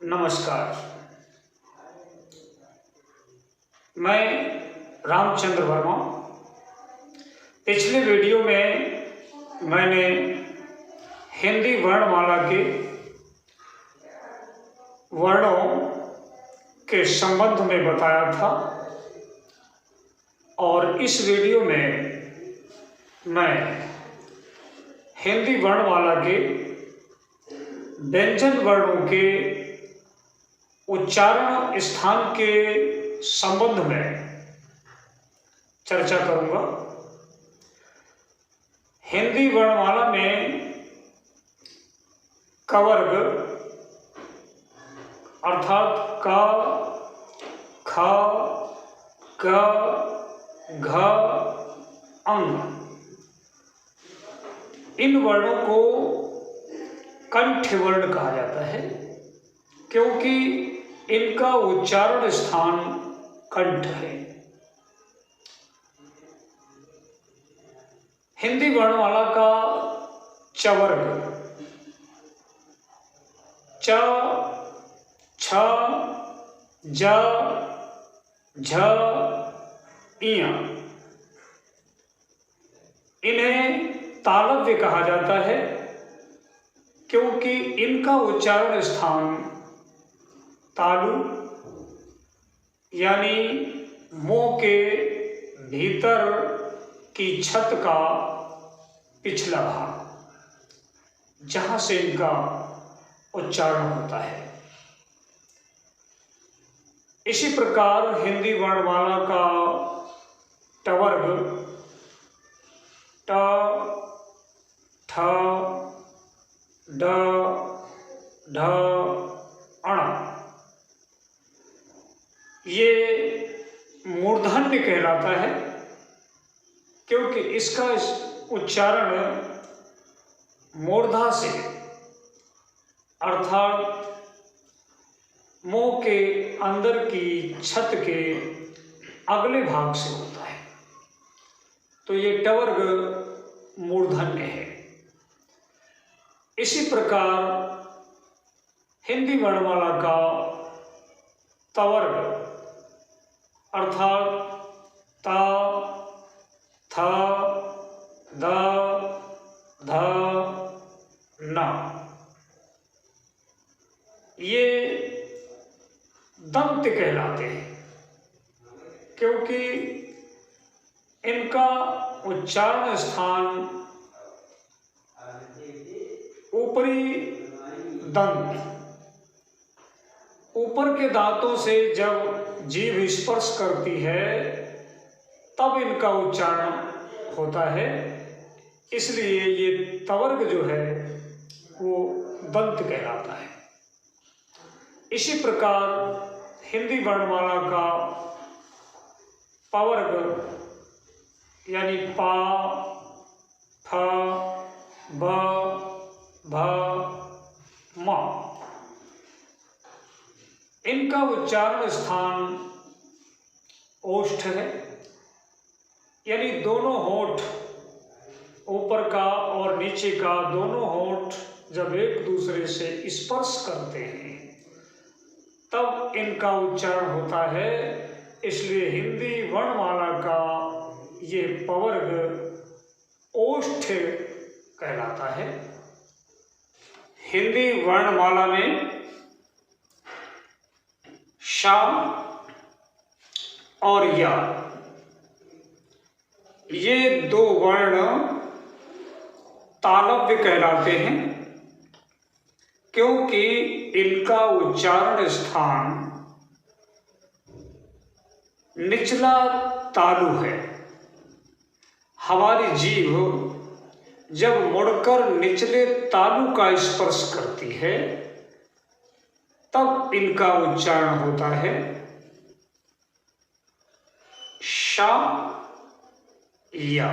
नमस्कार। मैं रामचंद्र वर्मा। पिछले वीडियो में मैंने हिंदी वर्णमाला के वर्णों के संबंध में बताया था और इस वीडियो में मैं हिंदी वर्णमाला के व्यंजन वर्णों के उच्चारण स्थान के संबंध में चर्चा करूंगा। हिंदी वर्णमाला में क वर्ग अर्थात क, ख, ग, घ, अंग, इन वर्णों को कंठ वर्ण कहा जाता है क्योंकि इनका उच्चारण स्थान कंठ है। हिंदी वर्णमाला का च वर्ग च, छ, ज, झ, इया, इन्हें तालव्य कहा जाता है क्योंकि इनका उच्चारण स्थान तालु यानी मुंह के भीतर की छत का पिछला भाग, जहां से इनका उच्चारण होता है। इसी प्रकार हिंदी वर्णमाला का ट वर्ग ट, ठ, ड, ढ, अण, ये मूर्धन्य कहलाता है क्योंकि इसका उच्चारण मूर्धा से अर्थात मुंह के अंदर की छत के अगले भाग से होता है, तो ये ट वर्ग मूर्धन्य है। इसी प्रकार हिंदी वर्णमाला का त वर्ग अर्थात ता, थ, द, ध, न, ये दंत कहलाते हैं क्योंकि इनका उच्चारण स्थान ऊपरी दंत, ऊपर के दांतों से जब जीभ स्पर्श करती है तब इनका उच्चारण होता है, इसलिए ये तवर्ग जो है वो दंत कहलाता है। इसी प्रकार हिंदी वर्णमाला का पवर्ग यानी पा, फ, ब, भ, म, इनका उच्चारण स्थान ओष्ठ है, यानी दोनों होंठ, ऊपर का और नीचे का दोनों होंठ जब एक दूसरे से स्पर्श करते हैं तब इनका उच्चारण होता है। इसलिए हिंदी वर्णमाला का ये पवर्ग ओष्ठ कहलाता है। हिंदी वर्णमाला में शा और या, ये दो वर्ण तालव्य कहलाते हैं क्योंकि इनका उच्चारण स्थान निचला तालु है। हमारी जीभ जब मुड़कर निचले तालु का स्पर्श करती है तब इनका उच्चारण होता है शा या।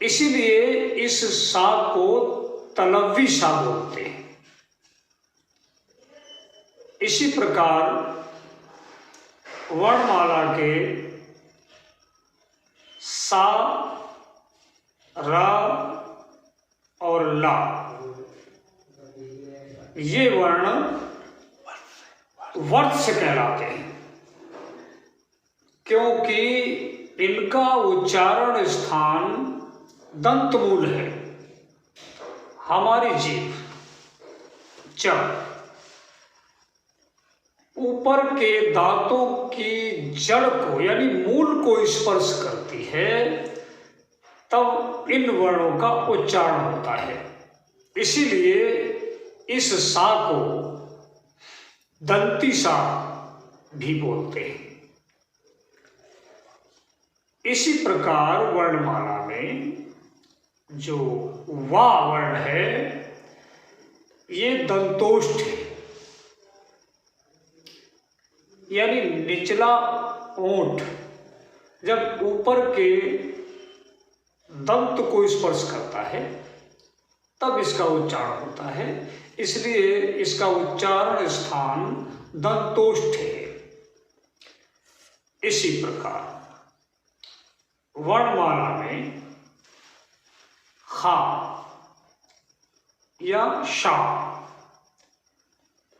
इसीलिए इस सा को तलव्वी सा बोलते हैं। इसी प्रकार वर्णमाला के सा, रा और ला, ये वर्ण वर्ष कहलाते हैं, क्योंकि इनका उच्चारण स्थान दंतमूल है। हमारी जीभ जब ऊपर के दांतों की जड़ को यानी मूल को स्पर्श करती है, तब इन वर्णों का उच्चारण होता है। इसीलिए इस सा को दंती सा भी बोलते हैं। इसी प्रकार वर्णमाला में जो वा वर्ण है ये दंतोष्ठ है, यानी निचला ओंठ जब ऊपर के दंत को स्पर्श करता है तब इसका उच्चारण होता है। इसलिए इसका उच्चारण स्थान दंतोष्ठ है। इसी प्रकार वर्णमाला में हा या शा,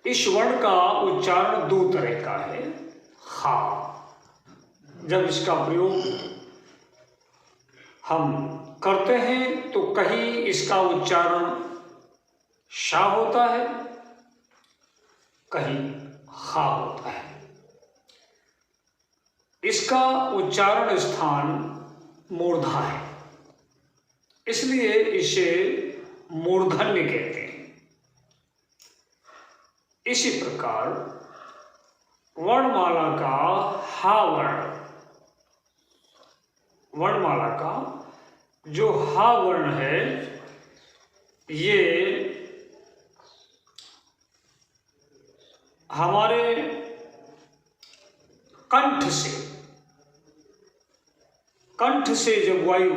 इस वर्ण का उच्चारण दो तरह का है। हा, जब इसका प्रयोग हम करते हैं तो कहीं इसका उच्चारण शा होता है, कहीं हा होता है। इसका उच्चारण स्थान मूर्धा है, इसलिए इसे मूर्धन्य कहते हैं। इसी प्रकार वर्णमाला का हा वर्ण, वर्णमाला का जो हा वर्ण है ये हमारे कंठ से जब वायु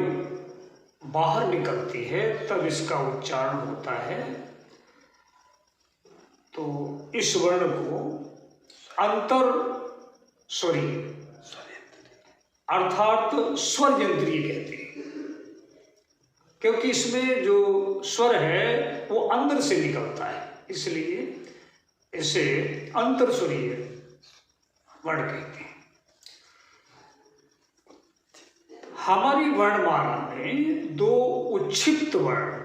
बाहर निकलती है तब इसका उच्चारण होता है। तो इस वर्ण को अंतर स्वरीय अर्थात स्वर यंत्रीय कहते हैं, क्योंकि इसमें जो स्वर है वो अंदर से निकलता है, इसलिए इसे अंतर स्वरीय वर्ण कहते हैं। हमारी वर्णमाला में दो उच्छिप्त वर्ण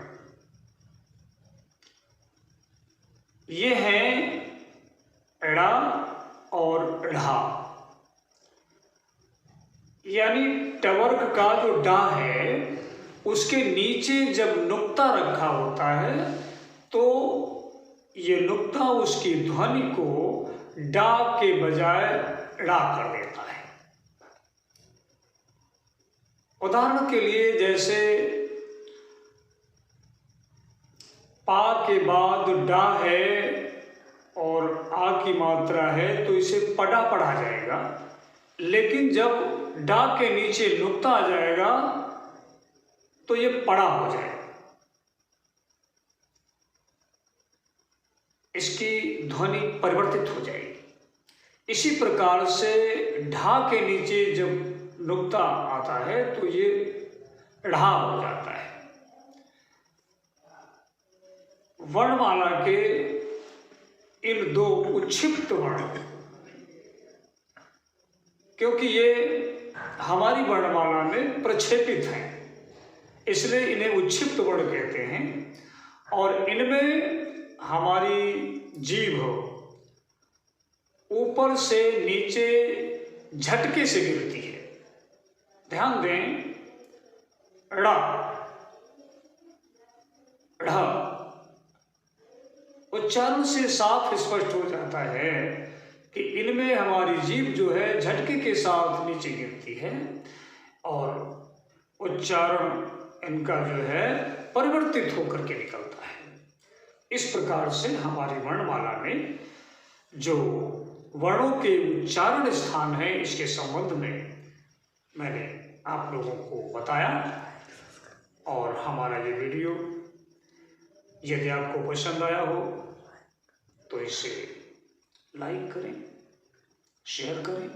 ये हैं ड़ा और ढ़ा, यानी टवर्ग का जो डा है उसके नीचे जब नुक्ता रखा होता है तो ये नुक्ता उसकी ध्वनि को डा के बजाय ड़ा कर देता है। उदाहरण के लिए जैसे पा के बाद डा है और आ की मात्रा है तो इसे पड़ा पढ़ा जाएगा, लेकिन जब डा के नीचे नुक्ता आ जाएगा तो ये पड़ा हो जाएगा। इसकी ध्वनि परिवर्तित हो जाएगी। इसी प्रकार से ढा के नीचे जब नुक्ता आता है तो ये ढ़ा हो जाता है। वर्णमाला के इन दो उच्छिप्त वर्ण, क्योंकि ये हमारी वर्णमाला में प्रक्षेपित हैं इसलिए इन्हें उच्छिप्त वर्ण कहते हैं, और इनमें हमारी जीभ ऊपर से नीचे झटके से गिरती है। ध्यान दें, ड़ा ढ़ उच्चारण से साफ स्पष्ट हो जाता है कि इनमें हमारी जीभ जो है झटके के साथ नीचे गिरती है और उच्चारण इनका जो है परिवर्तित होकर के निकलता है। इस प्रकार से हमारी वर्णमाला में जो वर्णों के उच्चारण स्थान है इसके संबंध में मैंने आप लोगों को बताया। और हमारा ये वीडियो यदि आपको पसंद आया हो तो इसे लाइक करें, शेयर करें